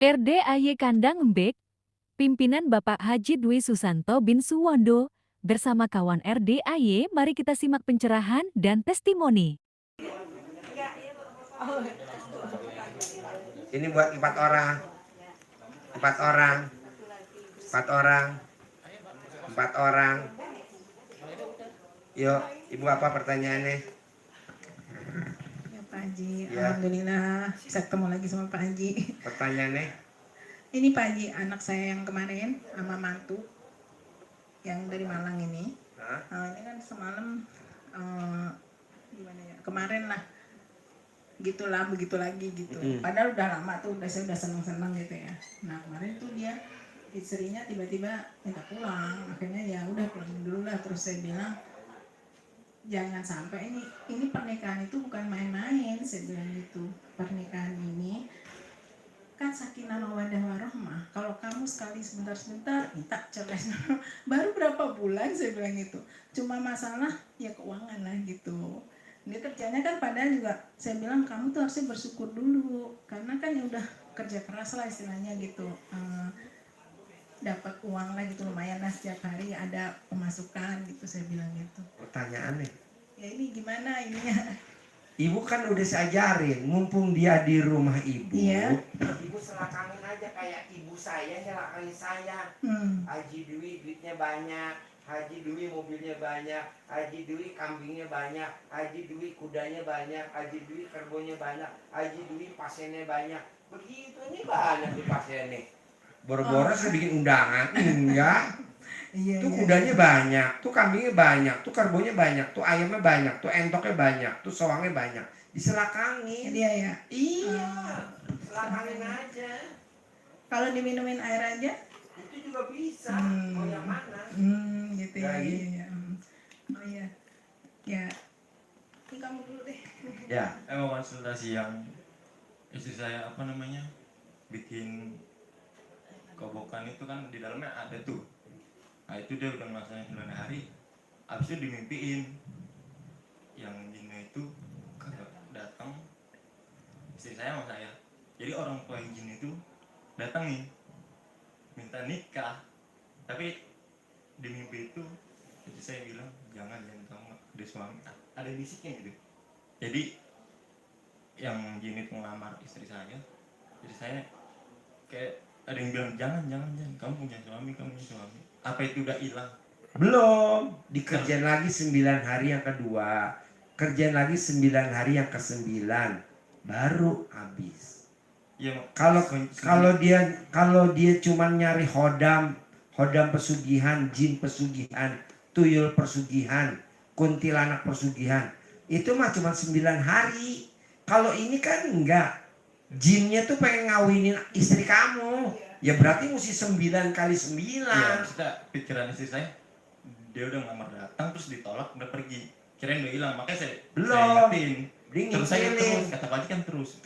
RDAY Kandang Embek, pimpinan Bapak Haji Dwi Susanto bin Suwondo, bersama kawan RDAY, mari kita simak pencerahan dan testimoni. Ini buat 4 orang, 4 orang, 4 orang, 4 orang. Yuk, Ibu apa pertanyaannya? Ya Pak Haji, Ya. Alhamdulillah bisa ketemu lagi sama Pak Haji. Pertanyaannya? Ini Pak Haji, anak saya yang kemarin sama mantu yang dari Malang ini. Ini kan semalam gimana ya? Kemarin lah, gitulah begitu lagi gitu. Padahal udah lama tuh, saya udah seneng-seneng gitu ya. Nah kemarin tuh dia istrinya tiba-tiba minta pulang. Akhirnya ya udah pulang dulu lah. Terus saya bilang, jangan sampai ini pernikahan itu bukan main-main, saya bilang gitu. Pernikahan ini kan sakinah mawaddah warahmah. Kalau kamu sekali sebentar minta cerai, baru berapa bulan saya bilang gitu. Cuma masalah ya keuangan lah gitu. Dia kerjanya kan padahal juga saya bilang kamu tuh harusnya bersyukur dulu karena kan ya udah kerja keras lah istilahnya gitu. Dapat uang lah gitu, lumayan lah setiap hari ada pemasukan gitu, saya bilang gitu. Pertanyaannya? Ya ini gimana ininya? Ibu kan udah saya ajarin, mumpung dia di rumah ibu, Iya. Ibu selakangin aja kayak ibu saya nyelakangin saya. Haji Dwi duitnya banyak, Haji Dwi mobilnya banyak, Haji Dwi kambingnya banyak, Haji Dwi kudanya banyak, Haji Dwi kerbonya banyak, Haji Dwi pasiennya banyak. Begitu ini banyak di pasiennya. Boro-boro saya bikin undangan, enggak. Iya, Tuh kudanya banyak, tuh kambingnya banyak, tuh karbonya banyak, tuh ayamnya banyak, tuh entoknya banyak, tuh soangnya banyak. Diselakangin. Dia ya. Iya, selakangin aja. Kalau diminumin air aja? Itu juga bisa. Mau yang mana? Gitu ya. Iya. Oh iya. Ya. Ini kamu dulu deh. Ya. Mau konsultasi yang istri saya bikin kobokan itu kan di dalamnya ada tuh. Nah itu dia udah ngelaksanain 9 hari. Abis itu dimimpiin yang jinnya itu datang istri saya sama saya. Jadi orang tua yang jin itu datang nih minta nikah, tapi di mimpi itu istri saya bilang jangan kamu ada suami, ada bisiknya gitu. Jadi yang jin itu ngelamar istri saya kayak ada yang bilang jangan kamu punya suami. Apa itu udah hilang? Belum. Dikerjain lagi 9 hari yang kedua. Kerjain lagi 9 hari yang ke-9. Baru habis. Ya, Kalau dia cuma nyari hodam pesugihan, jin pesugihan, tuyul pesugihan, kuntilanak pesugihan, itu mah cuma 9 hari. Kalau ini kan enggak. Jinnya tuh pengen ngawinin istri kamu. Ya berarti mesti 9 kali 9. Iya, maksudnya pikiran istri saya, dia udah ngelamar datang terus ditolak udah pergi. Kirain udah hilang, makanya saya ingetin. Terus saya kata Pak Haji kan terus.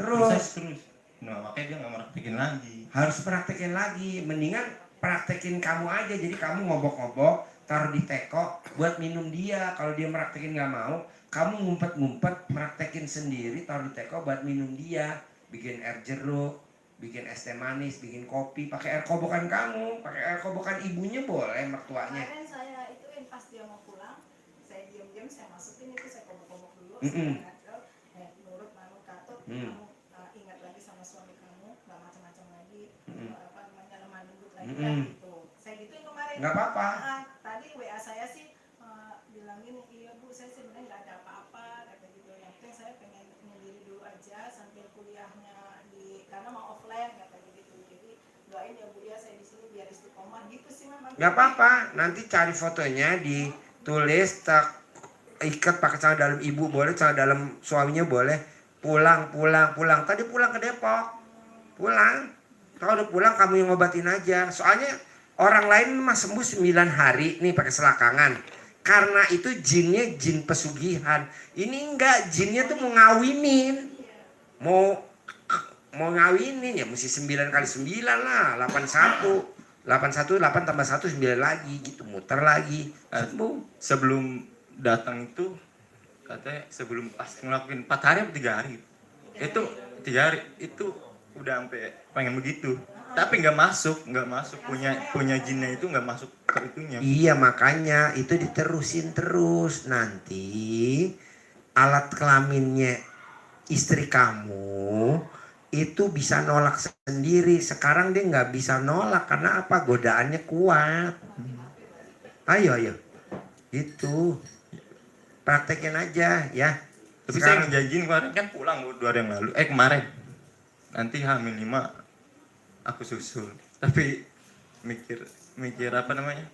Nah makanya dia nggak mau praktekin lagi. Harus praktekin lagi. Mendingan praktekin kamu aja. Jadi kamu ngobok-ngobok, taruh di teko buat minum dia. Kalau dia praktekin nggak mau, kamu ngumpet-ngumpet praktekin sendiri, taruh di teko buat minum dia. Bikin air jeruk, bikin es teh manis, bikin kopi, pakai air kobokan kamu, pakai air kobokan ibunya boleh, mertuanya. Kemarin saya ituin pas dia mau pulang, saya diam-diam saya masukin itu, saya kobok-kobok dulu, saya nurut manut katut, kamu ingat lagi sama suami kamu, nggak macam-macam lagi, lemah lembut lagi gitu. Saya gituin kemarin. Nggak apa-apa. Tadi WA saya sih bilangin, iya Bu, saya sebenarnya nggak ada apa-apa, kata gitu. Yang penting saya pengen sendiri dulu aja sambil kuliahnya karena mau offline kata gitu. Jadi doain ya Bu ya, saya di sini biar istiqomah gitu sih memang. Nggak apa-apa, nanti cari fotonya, ditulis, ikat pakai celana dalam ibu boleh, celana dalam suaminya boleh. Pulang. Tadi pulang ke Depok. Pulang. Kalau udah pulang kamu yang ngobatin aja. Soalnya orang lain mah sembuh 9 hari nih pakai selakangan. Karena itu jinnya jin pesugihan. Ini enggak, jinnya tuh mau ngawinin. Mau ngawinin ya mesti 9 kali 9 lah, 81. 8 tambah 1 9 lagi gitu, muter lagi. Sebelum datang itu katanya sebelum pas ngelakuin 4 hari atau 3 hari itu 3 hari itu udah sampai pengen begitu. Tapi nggak masuk punya jinnya itu nggak masuk ke itunya. Iya, makanya itu diterusin terus. Nanti alat kelaminnya istri kamu itu bisa nolak sendiri. Sekarang dia nggak bisa nolak karena apa? Godaannya kuat. Ayo. Itu praktekin aja ya. Tapi Sekarang, saya ngejanjiin kemarin kan pulang 2 hari yang lalu. Kemarin. Nanti hamil 5 aku susul. Tapi mikir apa namanya?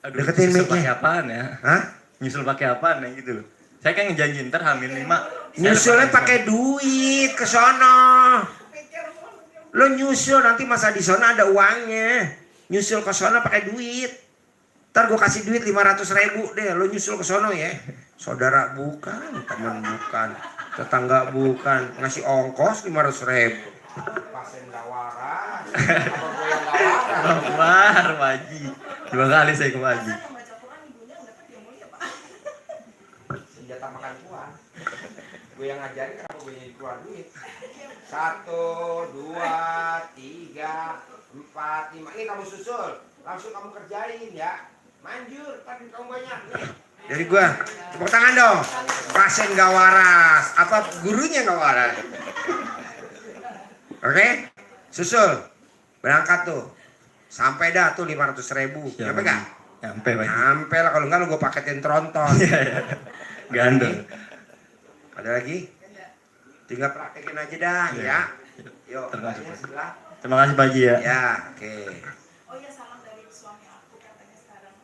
Aduh, deketin nyusul mic-nya. pakai apaan ya? Hah? Nyusul pakai apaan ya gitu loh. Saya kan ngejanjiin ntar hamil 5. Nyusulnya pakai duit ke sono. Lo nyusul nanti masa di sono ada uangnya. Nyusul ke sono pakai duit. Ntar gue kasih duit 500.000 deh. Lo nyusul ke sono ya. Saudara bukan, teman bukan, tetangga bukan, ngasih ongkos 500.000. Pasien gak waras. Apa gue yang gak waras? Pak Haji. 2 kali saya ke Pak Haji. Senjata makan tuan. Gue yang ngajarin, kenapa gue yang keluar duit? 1, 2, 3, 4, 5. Ini kamu susul, langsung kamu kerjain ya. Manjur, tapi kamu banyak nih. Dari gue, tepuk tangan dong. Pasien gak waras, apa gurunya gak waras? Oke, susul, berangkat tuh. Sampai dah tuh 500.000. Nyampe gak? Nyampe Pak Haji. Nyampe lah, kalau enggak lu gue paketin tronton. Gandeng. Ada lagi? Tinggal praktekin aja dah ya. Yuk, Terima kasih, Mbaknya Pak. sebelah. Terima kasih Pak Haji ya. Ya, oke. Oh ya, salam dari suami aku katanya sekarang.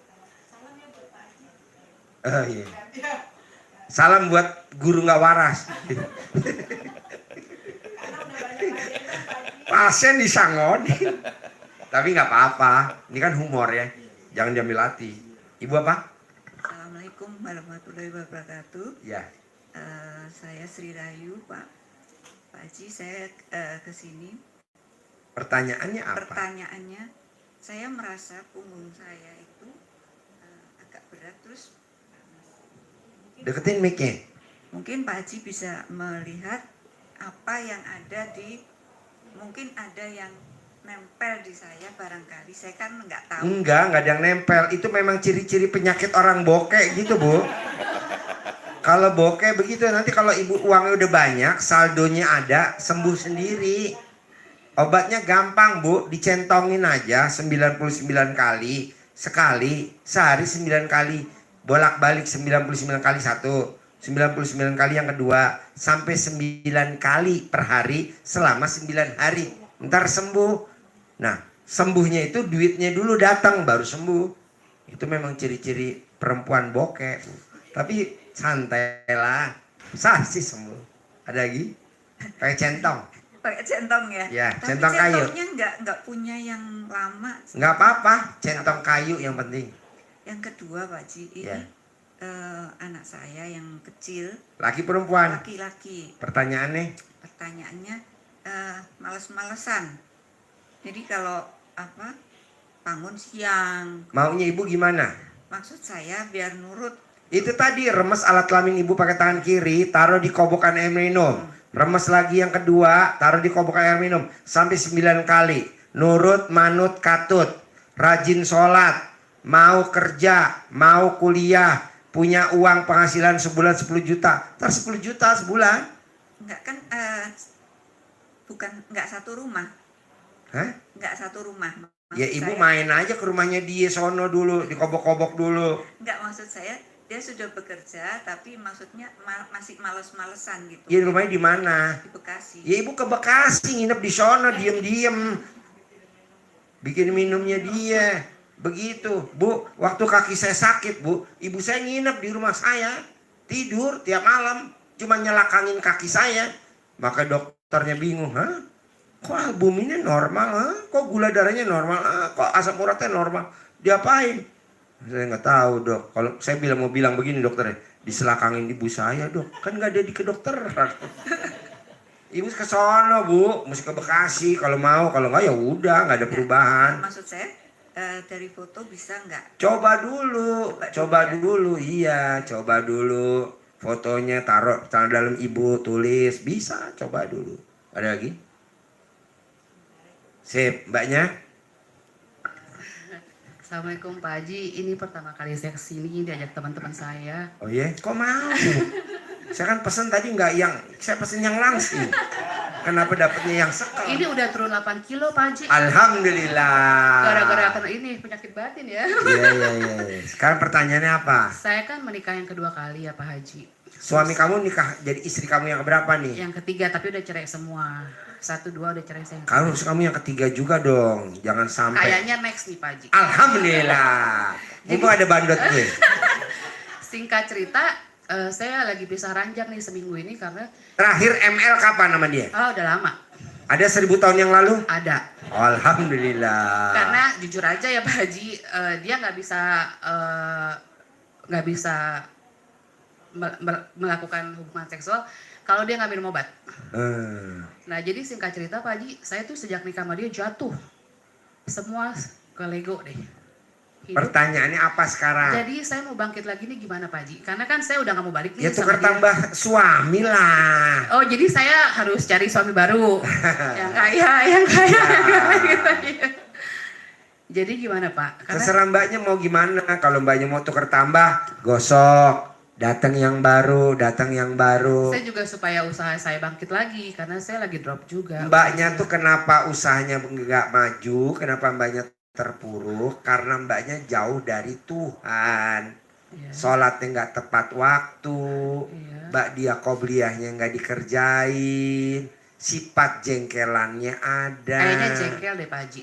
Salam ya buat Pak Haji. Oh iya. Salam buat guru nggak waras. Pasien disangonin. Tapi nggak apa-apa. Ini kan humor ya. Jangan diambil hati. Ibu apa? Assalamualaikum warahmatullahi wabarakatuh. Ya. Saya Sri Rayu, Pak Haji. Saya kesini. Pertanyaannya apa? Pertanyaannya, saya merasa punggung saya itu agak berat, terus Deketin mic-nya. mungkin Pak Haji bisa melihat apa yang ada mungkin ada yang nempel di saya barangkali. Saya kan nggak tahu. Enggak ada yang nempel. Itu memang ciri-ciri penyakit orang bokeh gitu, Bu. Kalau bokeh begitu, nanti kalau ibu uangnya udah banyak, saldonya ada, sembuh sendiri. Obatnya gampang, Bu, dicentongin aja 99 kali. Sekali, sehari 9 kali. Bolak-balik 99 kali satu. 99 kali yang kedua. Sampai 9 kali per hari selama 9 hari. Ntar sembuh. Nah, sembuhnya itu duitnya dulu datang baru sembuh. Itu memang ciri-ciri perempuan bokeh, Bu. Tapi santai lah. Sah sih sembuh. Ada lagi? Pakai centong. Pakai centong ya? Ya, tapi centong kayu. centongnya nggak punya yang lama. Nggak apa-apa, centong kayu yang penting. Yang kedua Pak Haji, ini Ya. anak saya yang kecil, Laki perempuan. laki-laki. Pertanyaannya, Pertanyaannya males-malesan. Jadi kalau bangun siang, maunya ibu gimana? maksud saya biar nurut. Itu tadi remes alat kelamin ibu pakai tangan kiri, taruh di kobokan air minum. Remes lagi yang kedua, taruh di kobokan air minum sampai 9 kali. Nurut, manut, katut. Rajin sholat, mau kerja, mau kuliah, punya uang penghasilan sebulan 10 juta. Ntar 10 juta sebulan. Enggak kan enggak satu rumah. Hah? Enggak satu rumah. Ya ibu main aja ke rumahnya dia sono dulu, dikobok-kobok dulu. Enggak, maksud saya dia sudah bekerja tapi maksudnya masih males-malesan gitu. Ya rumahnya di mana? Di Bekasi. Ya ibu ke Bekasi, nginep di sono, diem-diem. Bikin minumnya dia. Begitu, Bu. Waktu kaki saya sakit, Bu, ibu saya nginep di rumah saya. Tidur tiap malam, cuma nyelakangin kaki saya. Maka dokternya bingung, hah? Kok albuminnya normal, hah? Kok gula darahnya normal, kok asam uratnya normal? Diapain? Saya nggak tahu, Dok. Kalau saya mau bilang begini dokternya, diselakangin ibu saya, Dok. Kan nggak ada di kedokteran. Ibu ke sono, Bu, mesti ke Bekasi kalau mau, kalau nggak ya udah, nggak ada perubahan. Maksud saya dari foto bisa nggak? Coba dulu, iya, coba dulu. Fotonya taruh dalam ibu, tulis, bisa, coba dulu. Ada lagi? Sip, mbaknya? Assalamualaikum Pak Haji, ini pertama kali saya kesini diajak teman-teman saya. Oh iya? Kok mau? Saya kan pesen tadi nggak yang, saya pesen yang langsing. Kenapa dapetnya yang sekal? Ini udah turun 8 kilo Pak Haji. Alhamdulillah. Gara-gara kena ini penyakit batin ya. Iya. Sekarang pertanyaannya apa? Saya kan menikah yang kedua kali ya Pak Haji. Suami kamu nikah jadi istri kamu yang keberapa nih? Yang ketiga tapi udah cerai semua. 1, 2 udah cerai saya. Kamu yang ketiga juga dong. Jangan sampai. Kayaknya next nih Pak Haji. Alhamdulillah. Mumpung ada bandot gue. Singkat cerita, saya lagi pisah ranjang nih seminggu ini karena Terakhir ML kapan nama dia? udah lama. Ada 1000 tahun yang lalu? Ada. Alhamdulillah. Karena jujur aja ya Pak Haji, dia nggak bisa melakukan hubungan seksual kalau dia nggak minum obat. Nah jadi singkat cerita Pak Haji, saya tuh sejak nikah sama dia jatuh semua ke Lego deh. Pertanyaannya apa sekarang? Jadi saya mau bangkit lagi nih gimana Pak Haji? Karena kan saya udah nggak mau balik nih Ya sama tukar dia. tambah suami lah. Oh jadi saya harus cari suami baru yang kaya gitu. Jadi gimana Pak? Karena Terserah mbaknya mau gimana. Kalau mbaknya mau tukar tambah, gosok. Datang yang baru. saya juga supaya usaha saya bangkit lagi karena saya lagi drop juga. Mbaknya tuh kenapa usahanya nggak maju? Kenapa mbaknya terpuruk? Karena mbaknya jauh dari Tuhan. Iya. Sholatnya nggak tepat waktu. Iya. Mbak dia qobliyahnya nggak dikerjain. Sifat jengkelannya ada. Kayaknya jengkel deh Pak Haji.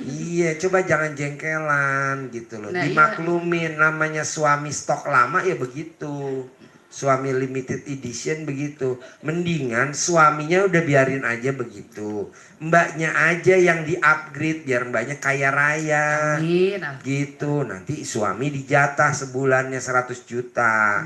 Iya, coba jangan jengkelan gitu loh. Nah, Dimaklumin namanya suami stok lama ya begitu. Suami limited edition begitu. Mendingan suaminya udah biarin aja begitu. Mbaknya aja yang di-upgrade biar mbaknya kaya raya. Amin. Gitu. Nanti suami dijatah sebulannya 100 juta.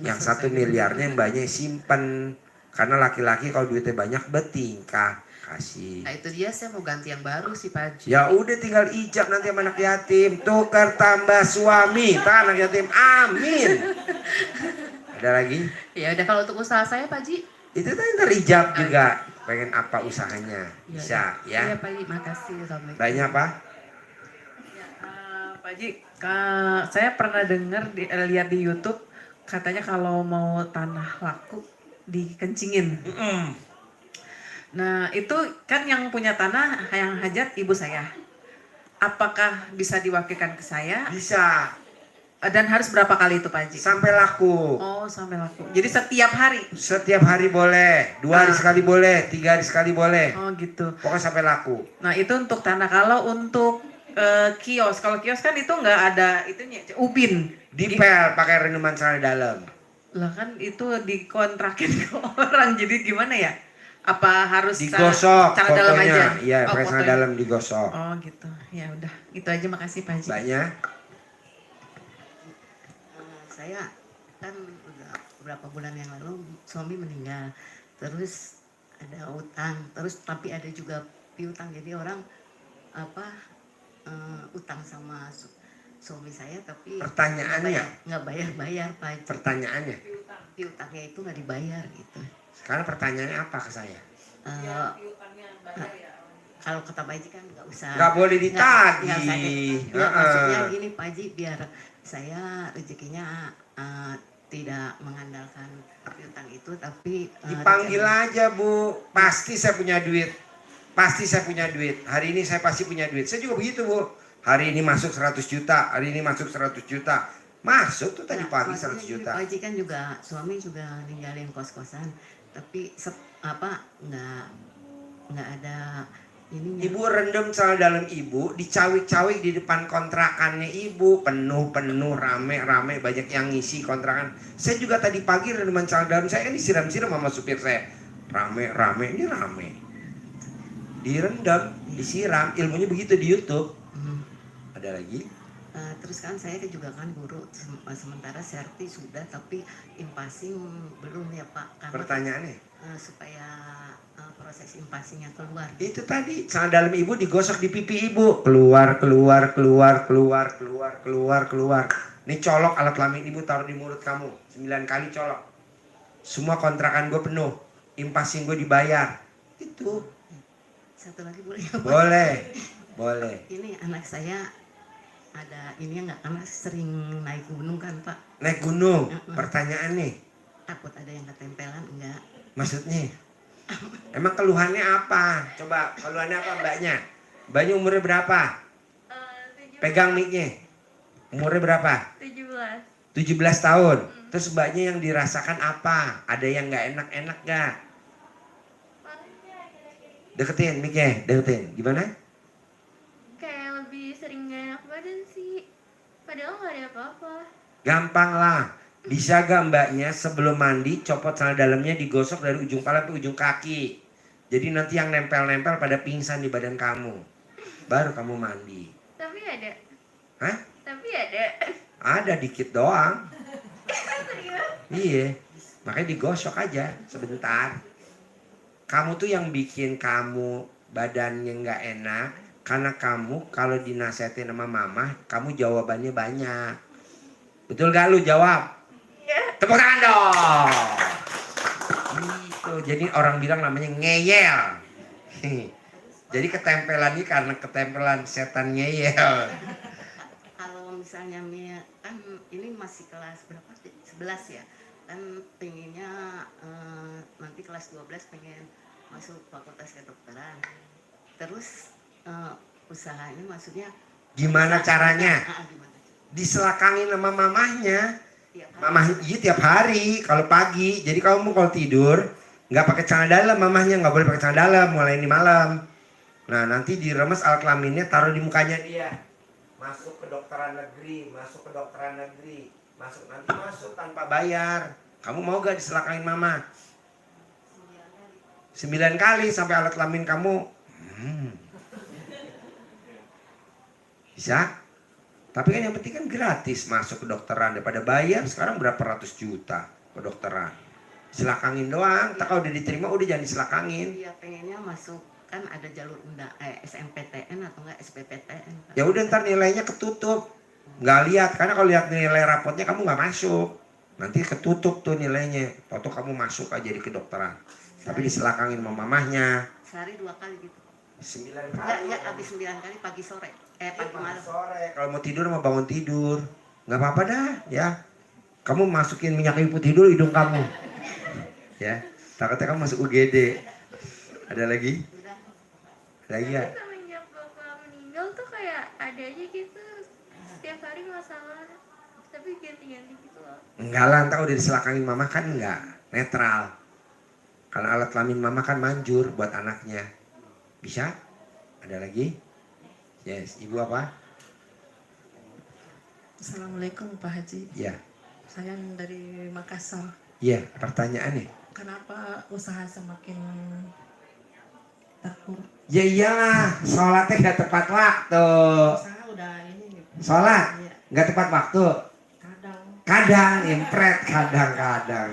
Yang 1 miliarnya mbaknya simpen. Karena laki-laki kalau duitnya banyak bertingkah. Kasih. Nah itu dia saya mau ganti yang baru sih Pak Haji. Ya udah tinggal ijab nanti sama anak yatim. Tukar tambah suami. Tak anak yatim. Amin. Ada lagi? Ya udah kalau untuk usaha saya Pak Haji. Itu tadi ntar ijab juga. Pengen apa usahanya? Bisa Iya ya. Pak Haji, makasih. Assalamualaikum. Banyak apa? Pak Haji, saya pernah lihat di YouTube katanya kalau mau tanah laku dikencingin. Nah itu kan yang punya tanah yang hajat ibu saya. Apakah bisa diwakilkan ke saya? Bisa. Dan harus berapa kali itu Pak Haji? Sampai laku. Oh sampai laku. Jadi setiap hari? Setiap hari boleh. 2 hari sekali boleh. 3 hari sekali boleh. Oh gitu. Pokoknya sampai laku. Nah itu untuk tanah. Kalau untuk kios, kalau kios kan itu nggak ada itunya, ubin. Dipel pakai rendaman celana dalam. Lah kan itu dikontrakin ke orang, jadi gimana ya? Apa harus Digosok cara dalam aja? fotonya. Iya, Oh, pakai celana fotonya. dalam digosok. Oh gitu. Ya udah, itu aja, makasih Pak Haji. Mbaknya? Saya kan udah beberapa bulan yang lalu suami meninggal. Terus ada utang, terus tapi ada juga piutang. Jadi orang utang sama suami saya tapi Pertanyaannya? nggak bayar Pak Haji. Pertanyaannya? Piutangnya itu nggak dibayar gitu. Sekarang pertanyaannya apa ke saya? Kalau kata Pak Haji kan nggak usah. Nggak boleh ditagih. Nggak usah deh. Nggak, maksudnya gini Pak Haji, biar saya rezekinya tidak mengandalkan piutang itu, tapi Dipanggil aja Bu. Pasti saya punya duit. Pasti saya punya duit. Hari ini saya pasti punya duit. Saya juga begitu Bu. Hari ini masuk 100 juta. Hari ini masuk 100 juta. Masuk tuh tadi pagi 100 juta. Pak Haji kan juga suami juga ninggalin kos-kosan, tapi nggak ada ininya. Ibu rendam celana dalam ibu, dicawik-cawik di depan kontrakannya ibu, penuh rame banyak yang ngisi kontrakan. Saya juga tadi pagi rendaman celana dalam saya kan disiram-siram sama supir saya. Rame, ini rame. Direndam, disiram, ilmunya begitu di YouTube. Ada lagi? Terus kan saya juga kan guru, sementara serti sudah, tapi impasing belum ya Pak. Karena Pertanyaannya? supaya proses impasinya keluar. Itu tadi celana dalam ibu digosok di pipi ibu, keluar. Ini colok alat kelamin ibu taruh di mulut kamu, 9 kali colok. Semua kontrakan gue penuh, impasing gue dibayar. Itu Satu lagi boleh ya, Pak? Boleh, boleh. Ini anak saya ada ini nggak, karena sering naik gunung kan Pak. Naik gunung, pertanyaan nih, Takut ada yang ketempelan enggak? maksudnya? Emang keluhannya apa? Coba keluhannya apa mbaknya? Mbaknya umurnya berapa? Pegang mic-nya. Umurnya berapa? 17 tahun. Terus mbaknya yang dirasakan apa? Ada yang nggak enak-enak nggak? Deketin mic-nya, deketin. Gimana? Kayak lebih sering gak enak badan sih. Padahal gak ada apa-apa. Gampang lah. Bisa gak mbaknya sebelum mandi copot celana dalamnya digosok dari ujung kepala ke ujung kaki. Jadi nanti yang nempel-nempel pada pingsan di badan kamu. Baru kamu mandi. Tapi ada. Hah? Tapi ada. Ada dikit doang. Serius? Iya. Makanya digosok aja sebentar. Kamu tuh yang bikin kamu badannya nggak enak. Karena kamu kalau dinasehatin sama mama, kamu jawabannya banyak. Betul gak lu jawab? Iya. Tepuk tangan dong. Gitu. Jadi orang bilang namanya ngeyel. Jadi ketempelan ini karena ketempelan setan ngeyel. Kalau misalnya Mia kan ini masih kelas berapa? 11 ya. Kan pengennya nanti kelas 12 pengen masuk fakultas kedokteran. Terus usahanya maksudnya Gimana caranya? Gimana? Diselakangin sama mamahnya. Tiap hari. Mamah iya tiap hari kalau pagi. Jadi kamu kalau tidur nggak pakai celana dalam, mamahnya nggak boleh pakai celana dalam mulai ini malam. Nah nanti diremes alat kelaminnya taruh di mukanya dia. Masuk ke dokteran negeri, masuk ke dokteran negeri, nanti masuk tanpa bayar. Kamu mau gak diselakangin mama? 9 kali sampai alat kelamin kamu. Bisa? Tapi kan yang penting kan gratis masuk ke dokteran daripada bayar. Sekarang berapa ratus juta ke dokteran. Selakangin doang. Tak kalau udah diterima udah jangan diselakangin. Iya pengennya masuk kan ada jalur SMPTN atau enggak SBPTN. Kan? Ya udah ntar nilainya ketutup. Nggak lihat karena kalau lihat nilai rapotnya kamu nggak masuk. Nanti ketutup tuh nilainya. Foto kamu masuk aja di kedokteran. Tapi diselakangin sama mamahnya. Sehari 2 kali gitu. 9 Enggak, kali. ya habis 9 kali pagi sore. Pagi malam. Sore. Kalau mau tidur mau bangun tidur. Nggak apa-apa dah ya. Kamu masukin minyak kayu putih dulu hidung kamu. Ya. Takutnya kamu masuk UGD. Ada lagi? Udah. Ada lagi ya? Tapi semenjak bapak meninggal tuh kayak ada aja gitu. Setiap hari masalah. Tapi ganti-ganti gitu loh. Enggak lah, entah udah diselakangin mama kan enggak. Netral. Karena alat kelamin mama kan manjur buat anaknya. Bisa? Ada lagi? Yes, ibu apa? Assalamualaikum Pak Haji. Ya. Saya dari Makassar. Iya, pertanyaannya. Kenapa usaha semakin terpuruk? Ya iyalah, sholatnya gak tepat waktu. Usaha udah ini nih. Sholat Iya, gak tepat waktu. kadang. Kadang impret, kadang-kadang.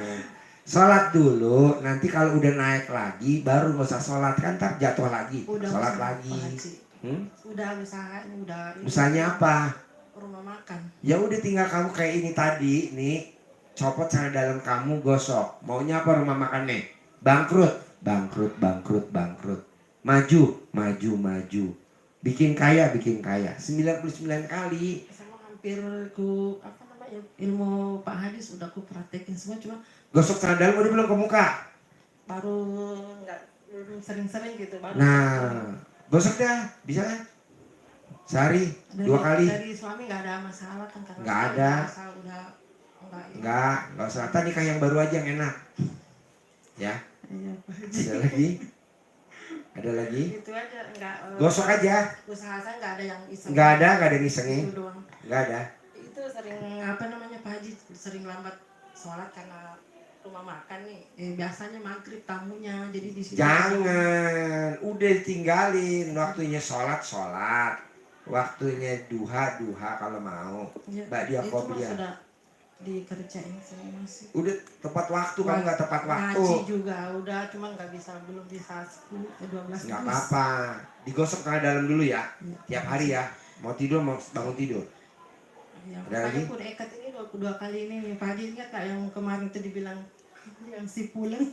Sholat dulu, nanti kalau udah naik lagi baru gak usah sholat kan ntar jatuh lagi. Udah Sholat usaha, lagi. Pak Haji. Udah usahanya udah ini. Usahanya apa? Rumah makan. Ya udah tinggal kamu kayak ini tadi nih, copot celana dalam kamu gosok. Maunya apa rumah makannya? Bangkrut, bangkrut, bangkrut, bangkrut. Maju, maju, maju. Bikin kaya, bikin kaya. 99 kali. Sama hampir ku apa namanya ilmu Pak Hadis udah ku praktekin semua, cuma Gosok celana dalam udah belum ke muka. baru nggak belum sering-sering gitu baru. Nah, gosok dah, bisa kan? Sehari, 2 kali. Dari suami nggak ada masalah kan karena Nggak saya ada. merasa udah enggak ini. Enggak usah. Ntar nikah yang baru aja yang enak. Ya, Iya, Pak Haji. ada lagi? Ada lagi? Itu aja enggak Gosok aja. usaha saya nggak ada yang iseng. Enggak ada yang isengin. Itu doang. Enggak ada. Itu sering apa namanya Pak Haji sering lambat sholat karena rumah makan nih. Biasanya maghrib tamunya jadi di situ. Jangan, udah tinggalin waktunya sholat, waktunya duha kalau mau. Ya, Mbak dia itu mah kopiah. sudah dikerjain semua sih. Udah tepat waktu kan nggak tepat waktu. Ngaji juga udah cuma belum bisa 12 Nggak apa-apa, digosok celana dalam dulu ya, tiap hari ya. Mau tidur mau bangun tidur. Ya, Ada lagi? makanya udah ikat ini dua kali ini nih Pak Haji ingat nggak yang kemarin itu dibilang yang si pulang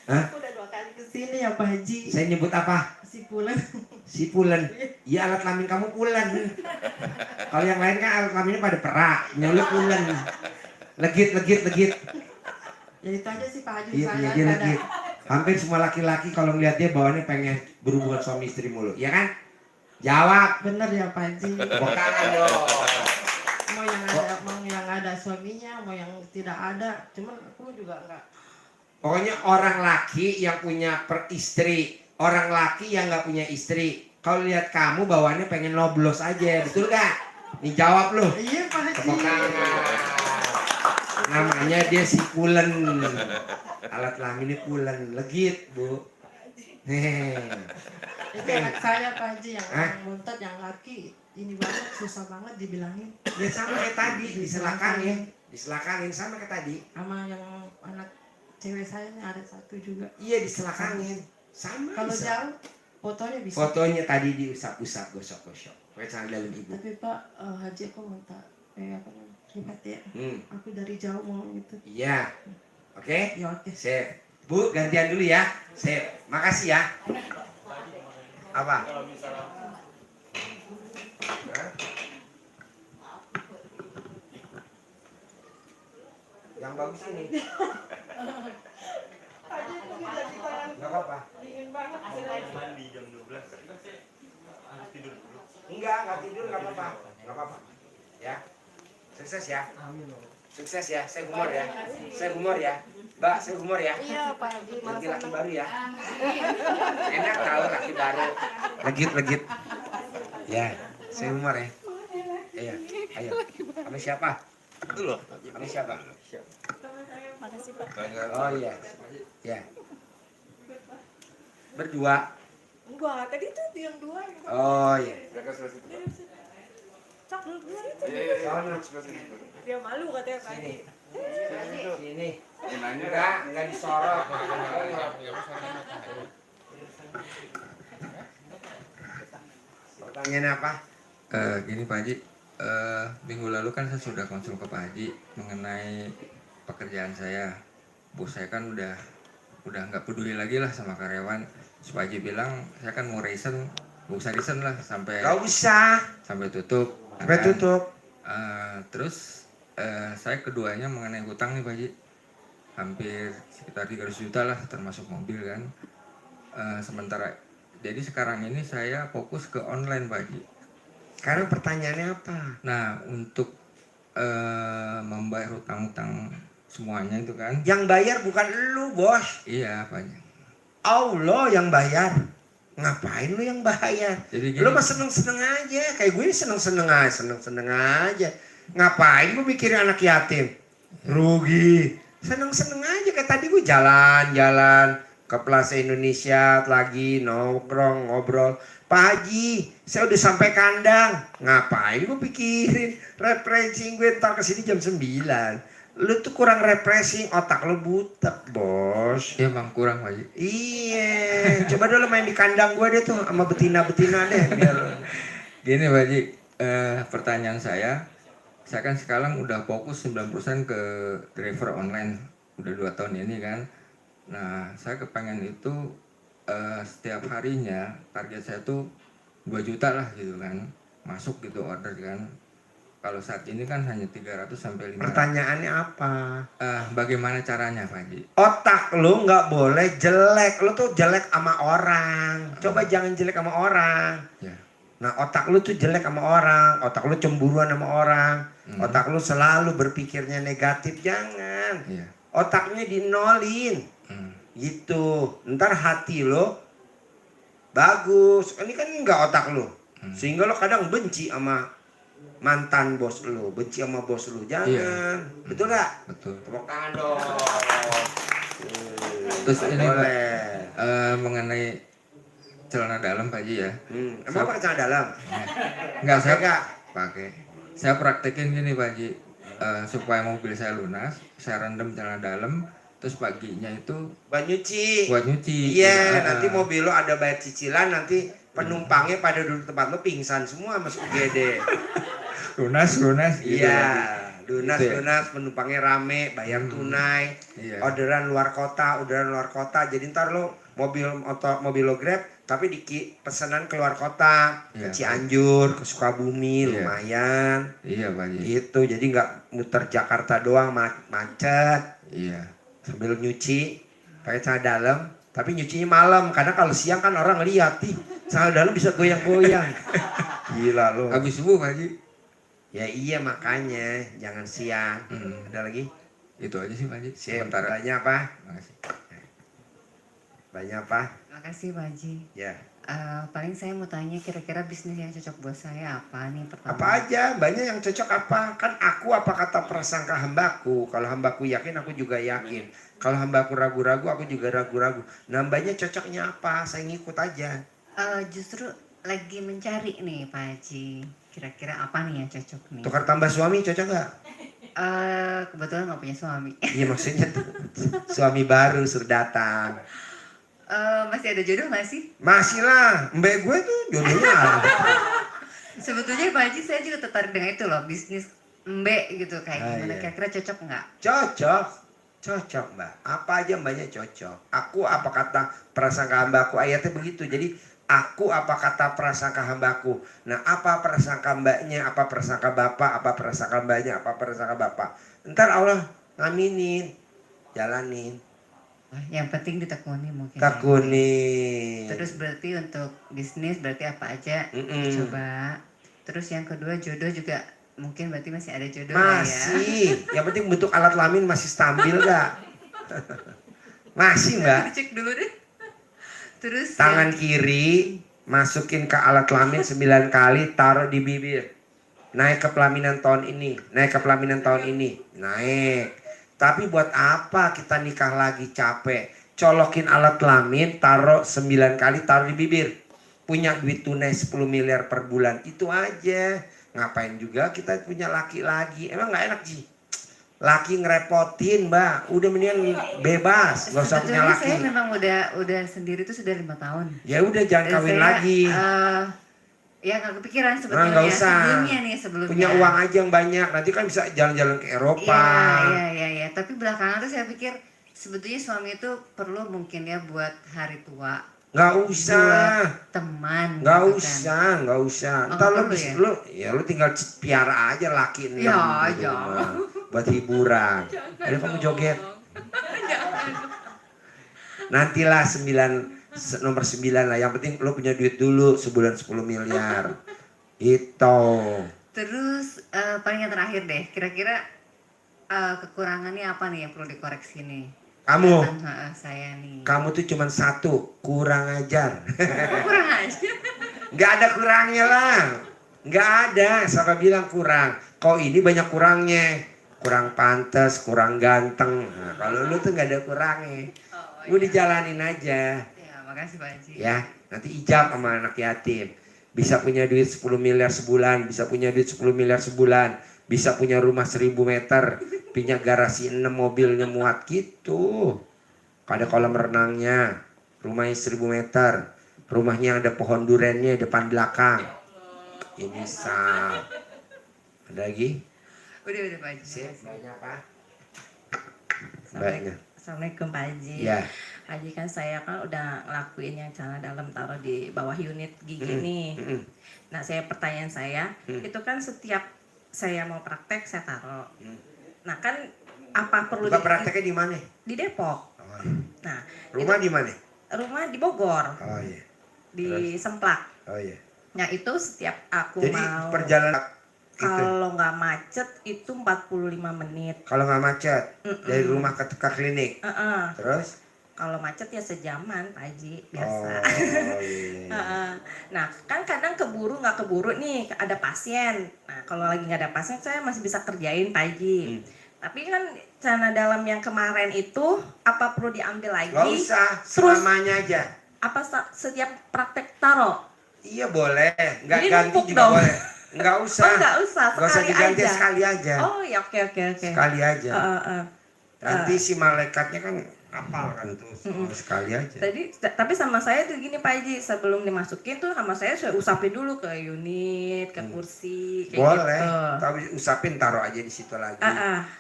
Hah? Udah 2 kali kesini ya Pak Haji. Saya nyebut apa? Si Pulen. Si pulen. Iya alat kelamin kamu pulen. Kalau yang lain kan alat kelaminnya pada perak. Nyolok pulen. Legit. Ya itu aja sih Pak Haji. Iya punya dia legit. Hampir semua laki-laki kalau ngeliat dia bawaannya pengen berhubungan suami istri mulu. Iya kan? Jawab. Bener ya Pak Haji. Tepuk tangan dong. Mau yang ada suaminya, mau yang tidak ada. Cuman aku juga enggak. Pokoknya orang laki yang punya istri, orang laki yang nggak punya istri. Kalau lihat kamu bawaannya pengen noblos aja, betul gak? Nih jawab loh. Iya Pak Haji. Tepuk tangan. Namanya dia si pulen. Alat kelaminnya pulen, legit bu. Hehehe. Itu anak saya Pak Haji yang bontot, yang laki. Ini banget, susah banget dibilangin. Ya sama kayak tadi, diselakangin sama kayak tadi. Sama yang anak cewek saya ini ada 1 juga. Iya diselakangin, sama. Kalau bisa. jauh, fotonya bisa. Fotonya tadi diusap-usap, gosok-gosok. Pakai celana dalam ibu. Tapi Pak Haji aku minta apa namanya, privat ya. Aku dari jauh mau gitu. Iya. Oke? Ya oke. Sip. Bu, gantian dulu ya. Sip. Makasih ya. Apa? Hah? Yang bagus ini. Enggak apa-apa. Mandi jam 12. Harus tidur dulu. Enggak tidur, enggak apa-apa. Enggak apa-apa. Ya. Sukses ya. Sukses ya. Saya humor ya. Mbak, saya humor ya. Iya Pak Haji. Laki-laki baru ya. Enak tahu laki baru. Legit. Ya, saya humor ya. Iya, ayo. Sama siapa? Dulu. Sama siapa? Makasih Pak. Oh iya. Ya. Berdua. Enggak, tadi tuh yang 2. Oh iya. Cak, dua itu. Sono. Dia malu katanya Pak Haji. Sini. Enggak disorot. Pertanyaannya apa? Gini Pak Haji, minggu lalu kan saya sudah konsul ke Pak Haji mengenai pekerjaan saya. Bos saya kan udah nggak peduli lagi lah sama karyawan. Pak Haji bilang saya kan mau resign, nggak usah resign lah sampai tutup. Sampai tutup. Terus saya keduanya mengenai hutang nih Pak Haji, hampir sekitar 300 juta lah termasuk mobil kan. Sementara jadi sekarang ini saya fokus ke online Pak Haji. Sekarang pertanyaannya apa? Nah untuk membayar hutang-hutang semuanya itu kan. Yang bayar bukan lu bos. Iya Pak Haji. Allah yang bayar. Ngapain lu yang bayar? Jadi gini, Lu mah seneng-seneng aja. Kayak gue seneng-seneng aja. Ngapain lu mikirin anak yatim? Rugi. Seneng-seneng aja. Kayak tadi gue jalan-jalan ke Plaza Indonesia lagi nongkrong ngobrol. Pak Haji, saya udah sampai kandang. Ngapain gue pikirin? Refreshing gue ntar kesini jam 9. Lu tuh kurang refreshing, otak lu butek bos. ya emang kurang Pak Haji. Iya, coba dulu main di kandang gue deh tuh sama betina-betina deh. Biar... Gini Pak Haji, pertanyaan saya kan sekarang udah fokus 90% ke driver online. Udah 2 tahun ini kan. Nah, saya kepengen itu setiap harinya target saya tuh 2 juta lah gitu kan. Masuk gitu order kan. Kalau saat ini kan hanya 300 sampai 500. Pertanyaannya apa? Bagaimana caranya Pak Haji? Otak lu nggak boleh jelek. Lu tuh jelek sama orang. Coba jangan jelek sama orang. Ya. Nah otak lu tuh jelek sama orang. Otak lu cemburuan sama orang. Otak lu selalu berpikirnya negatif. Jangan. Iya. Otaknya dinolin. Gitu. Ntar hati lo bagus. Ini kan enggak otak lo. Sehingga lo kadang benci sama mantan bos lo, benci sama bos lo. Jangan. Iya. Betul gak? Betul. Tepuk tangan dong. Terus ini boleh. Pak, mengenai celana dalam Pak Haji ya. Emang pakai celana dalam? Enggak, saya enggak pakai. Saya praktekin gini Pak Haji. Supaya mobil saya lunas, saya rendam celana dalam, terus paginya itu buat nyuci. Iya, nanti mobil lo ada bayar cicilan, nanti penumpangnya pada duduk tempat lo pingsan semua masuk UGD. lunas gitu. Iya, Lunas, Gitu ya? lunas, penumpangnya rame, bayar tunai, Iya. orderan luar kota. Jadi ntar lo mobil lo Grab, tapi pesanan ke luar kota, ke Iya. Cianjur, ke Sukabumi, Iya. lumayan. Iya Pak Haji. Gitu, jadi nggak muter Jakarta doang macet, Iya. sambil nyuci, pakai celana dalam. Tapi nyucinya malam, karena kalau siang kan orang lihat, ih, celana dalam bisa goyang-goyang. Gila lo. Habis subuh Pak Haji. Ya iya makanya, jangan siang. Ada lagi? Itu aja sih Pak Haji. Sip, Sementara. banyak apa? Makasih. Banyak apa? Makasih Pak Haji. Ya. Paling saya mau tanya kira-kira bisnis yang cocok buat saya apa nih pertama? Apa aja, banyak yang cocok apa? Kan aku apa kata prasangka hambaku. Kalau hambaku yakin, aku juga yakin. Kalau hambaku ragu-ragu, aku juga ragu-ragu. Nambahnya cocoknya apa? Saya ngikut aja. Justru lagi mencari nih Pak Haji. Kira-kira apa nih yang cocok nih? Tukar tambah suami cocok nggak? Kebetulan nggak punya suami. Iya maksudnya tuh, suami baru suruh datang. Masih ada jodoh nggak sih? Masih lah, mbak gue tuh jodohnya ada. Sebetulnya Pak Haji saya juga tertarik dengan itu loh, bisnis mbak gitu kayak gimana, iya. kira-kira cocok nggak? Cocok mbak, apa aja mbaknya cocok. Aku apa kata prasangka hambaku, ayatnya begitu. Jadi aku apa kata prasangka hambaku. Nah apa prasangka mbaknya, apa prasangka bapak, apa prasangka mbaknya, apa prasangka bapak. Ntar Allah ngaminin, jalanin. Yang penting ditekuni mungkin. Tekuni. Terus berarti untuk bisnis berarti apa aja coba. Terus yang kedua jodoh juga mungkin berarti masih ada jodoh lah ya. Masih, yang penting bentuk alat kelamin masih stabil gak? Masih mbak. Cek dulu deh. Terus Tangan kiri masukin ke alat kelamin 9 kali, taruh di bibir. Naik ke pelaminan tahun ini, naik ke pelaminan tahun ini, naik. Tapi buat apa kita nikah lagi capek? Colokin alat kelamin, taruh 9 kali, taruh di bibir. Punya duit tunai 10 miliar per bulan, itu aja. Ngapain juga kita punya laki lagi? Emang nggak enak sih? Laki ngerepotin mbak, udah mendingan bebas, gak usah punya sebetulnya laki. saya memang udah sendiri tuh sudah 5 tahun. Ya udah jangan Dan kawin saya, lagi. Ya nggak kepikiran sebetulnya. Nggak usah. Sebelumnya. Punya uang aja yang banyak, nanti kan bisa jalan-jalan ke Eropa. Iya. Tapi belakangan tuh saya pikir sebetulnya suami itu perlu mungkin ya buat hari tua. Nggak usah. Buat teman. Nggak gitu usah, nggak usah. Oh, Ntar perlu ya? lu tinggal piara aja laki 6 Ya, di jangan. rumah. Buat hiburan. Ayo kamu joget. Nantilah nomor 9 lah. Yang penting lu punya duit dulu sebulan 10 miliar. Itu. Terus paling yang terakhir deh, kira-kira kekurangannya apa nih yang perlu dikoreksi nih? Kamu. Tentang, saya nih. Kamu tuh cuma satu, kurang ajar. Kurang aja. Nggak ada kurangnya lah. Nggak ada, siapa bilang kurang. Kok ini banyak kurangnya. Kurang pantas, kurang ganteng. Nah, kalau lu tuh nggak ada kurangnya. Lu dijalanin aja. Ya, makasih Pak Haji. Ya, nanti ijab sama anak yatim. Bisa punya duit 10 miliar sebulan, bisa punya duit 10 miliar sebulan, bisa punya rumah 1000 meter, punya garasi 6 mobilnya muat gitu. Ada kolam renangnya, rumahnya 1000 meter, rumahnya ada pohon durennya depan belakang. Ini sah. Ada lagi? Udah Pak Haji. Sip, banyak apa? Banyak. Banyak. Assalamualaikum Pak Haji. Ya. Pak Haji kan saya kan udah ngelakuin yang celana dalam taruh di bawah unit gigi nih. Nah pertanyaan saya, itu kan setiap saya mau praktek saya taruh. Nah kan apa perlu Bukan prakteknya di mana? di Depok. Oh, iya. Nah Rumah di mana? rumah di Bogor, Oh iya. di Semplak. Oh iya. Nah itu setiap aku Jadi mau perjalanan itu. kalau nggak macet itu 45 menit. Kalau nggak macet dari rumah ke klinik. Terus? Kalau macet ya sejaman Pak Haji biasa. Oh, iya. Nah kan kadang keburu nggak keburu nih ada pasien. Nah kalau lagi nggak ada pasien saya masih bisa kerjain Pak Haji. Tapi kan celana dalam yang kemarin itu apa perlu diambil lagi? Gak usah, Terus selamanya aja. apa setiap praktek taruh? Iya boleh, nggak Jadi ganti numpuk juga dong. boleh. Nggak usah. Oh nggak usah, Nggak usah sekali diganti, aja. sekali aja. Oh ya oke. Sekali aja. Uh, Nanti si malaikatnya kan Kapal kan tuh sekali aja. Tapi sama saya tuh gini Pak Haji, sebelum dimasukin tuh sama saya usapin dulu ke unit, ke kursi, kayak Boleh, gitu. tapi usapin taruh aja di situ lagi.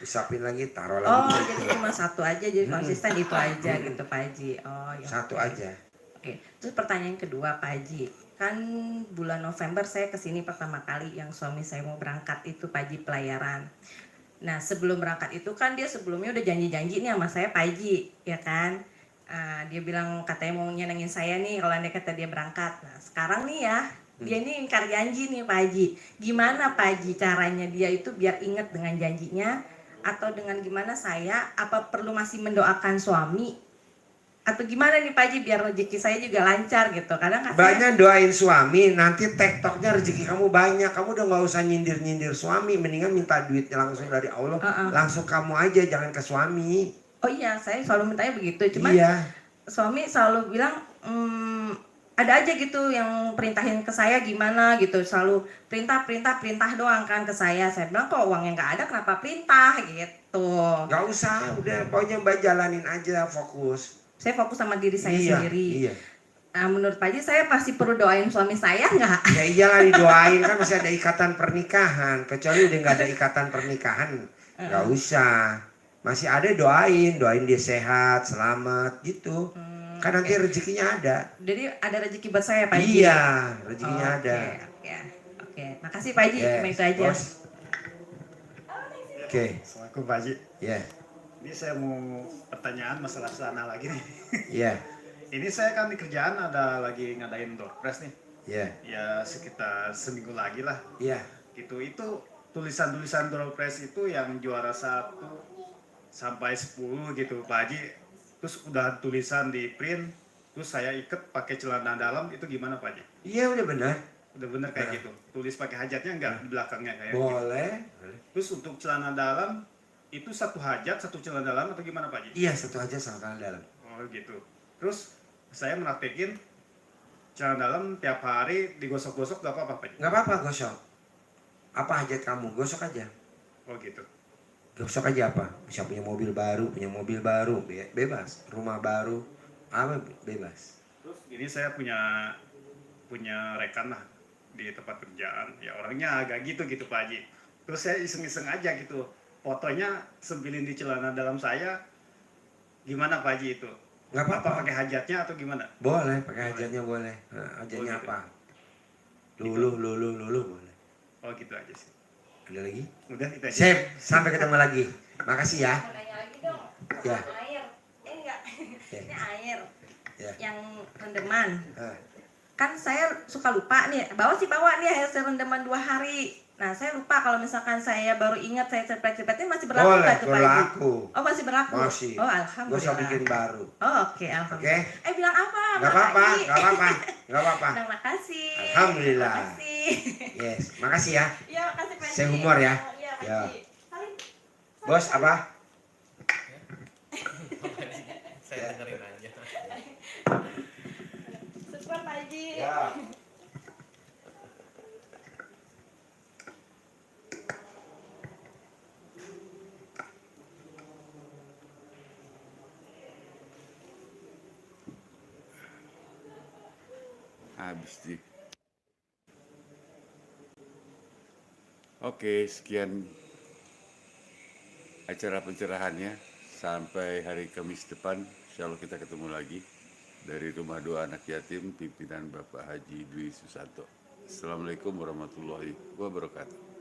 Usapin lagi taruh lagi. Oh, jadi cuma satu aja, jadi konsisten itu aja gitu Pak Haji. Oh, ya. Satu aja. Oke, terus pertanyaan kedua Pak Haji, kan bulan November saya kesini pertama kali yang suami saya mau berangkat itu Pak Haji pelayaran. Nah sebelum berangkat itu kan dia sebelumnya udah janji-janji nih sama saya Pak Haji, ya kan? Dia bilang katanya mau nyenengin saya nih kalau andai kata dia berangkat. Nah sekarang nih ya, dia ini ingkar janji nih Pak Haji. Gimana Pak Haji caranya dia itu biar ingat dengan janjinya? Atau dengan gimana saya, apa perlu masih mendoakan suami? Atau gimana nih Pak Haji biar rezeki saya juga lancar gitu. Kadang banyak doain suami, nanti tektoknya rezeki kamu banyak. Kamu udah gak usah nyindir-nyindir suami, mendingan minta duitnya langsung dari Allah. Langsung kamu aja, jangan ke suami. Oh iya, saya selalu mintanya begitu. Cuman suami selalu bilang ada aja gitu yang perintahin ke saya gimana gitu. Selalu perintah doang kan ke saya. Saya bilang kok uangnya nggak ada kenapa perintah gitu. Gak usah, udah pokoknya Mbak jalanin aja, fokus. Saya fokus sama diri saya sendiri. Iya. Nah, menurut Pak Haji saya pasti perlu doain suami saya nggak? Ya iyalah didoain, kan masih ada ikatan pernikahan. Kecuali udah nggak ada ikatan pernikahan, nggak usah. Masih ada doain dia sehat, selamat gitu. Kan nanti rezekinya ada. Jadi ada rezeki buat saya Pak Haji? Iya, rezekinya ada. Oke. Makasih Pak Haji, cuma itu aja. Oke. Assalamualaikum Pak Haji. Ya. Ini saya mau pertanyaan masalah sana lagi nih. Iya. Ini saya kan di kerjaan ada lagi ngadain door press nih. Iya. Ya sekitar seminggu lagi lah. Iya. Itu tulisan-tulisan door press itu yang juara 1 sampai 10 gitu Pak Haji. Terus udah tulisan di print, terus saya ikat pakai celana dalam, itu gimana Pak Haji? Iya udah benar. Udah benar kayak gitu. Tulis pakai hajatnya enggak di belakangnya kayak Boleh. gitu. Terus untuk celana dalam itu satu hajat, satu celana dalam atau gimana Pak Haji? Iya, satu hajat sama celana dalam. Oh gitu. Terus saya meraktekin celana dalam tiap hari digosok-gosok gak apa-apa Pak Haji? Gak apa-apa gosok. Apa hajat kamu? Gosok aja. Oh gitu. Gosok aja apa? Bisa punya mobil baru, bebas. Rumah baru, apa bebas. Terus ini saya punya rekan lah di tempat kerjaan. Ya orangnya agak gitu Pak Haji. Terus saya iseng-iseng aja gitu. Fotonya sempilin di celana dalam saya, gimana Pak Haji itu? Nggak apa-apa. Pakai hajatnya atau gimana? Boleh, pakai hajatnya boleh. Nah, hajatnya gitu. apa? Luluh boleh. Oh gitu aja sih. Ada lagi? Udah itu aja. Sip, sampai ketemu lagi. Makasih ya. Mau nanya lagi dong. Ya. Air. Enggak. Ini air. Ya. Yang rendeman. Kan saya suka lupa nih. Bawa nih hasil rendeman 2 hari. Nah, saya lupa kalau misalkan saya baru ingat saya cepet-cepetnya masih berlaku nggak tuh Pak Haji? Berlaku. Oh, masih berlaku? Masih. Oh, alhamdulillah. Gak usah bikin baru. Oh, oke, alhamdulillah. Oke. Bilang apa? Gak apa-apa. Terima kasih. Alhamdulillah. Makasih. Yes, makasih ya. Iya, makasih Pak Haji. Saya humor ya. Iya, Pak Ya. Haji. Bos, apa? Saya dengerin aja. Support Pak Haji. Ya. Habis nih. Oke, sekian acara pencerahannya. Sampai hari Kamis depan, insya Allah kita ketemu lagi. Dari Rumah Doa Anak Yatim, pimpinan Bapak Haji Dwi Susanto. Assalamualaikum warahmatullahi wabarakatuh.